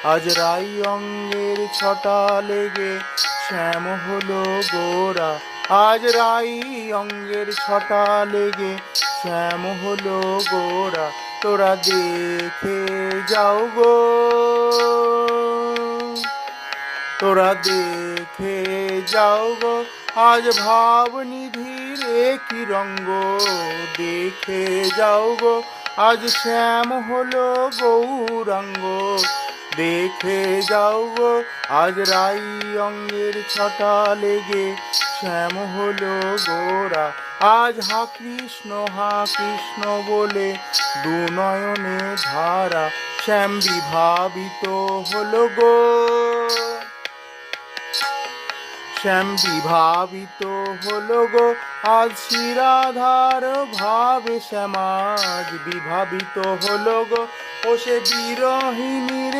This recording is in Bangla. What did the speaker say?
আজ রাই অঙ্গের ছটা লেগে শ্যাম হলো গোরা। আজ রাই অঙ্গের ছটা লেগে শ্যাম হলো গোরা। তোরা দেখে যাও গো, তোরা দেখে যাও গো, আজ ভাবনিধির কি রঙ্গ। দেখে যাও গো, আজ শ্যাম হলো গৌরাঙ্গ। দেখে যাও গো, আজ রাই অঙ্গের ছটা লেগে শ্যাম হলো গোরা। আজ হা কৃষ্ণ বলে দু নয়নে ধারা শ্যাম বিভাবিত হলো গো। শ্যাম বিভাবিত হলো গো, আজ শ্রীরাধার ভাবে শ্যাম আজ বিভাবিত হলো গো। ও সে বিরহিণীর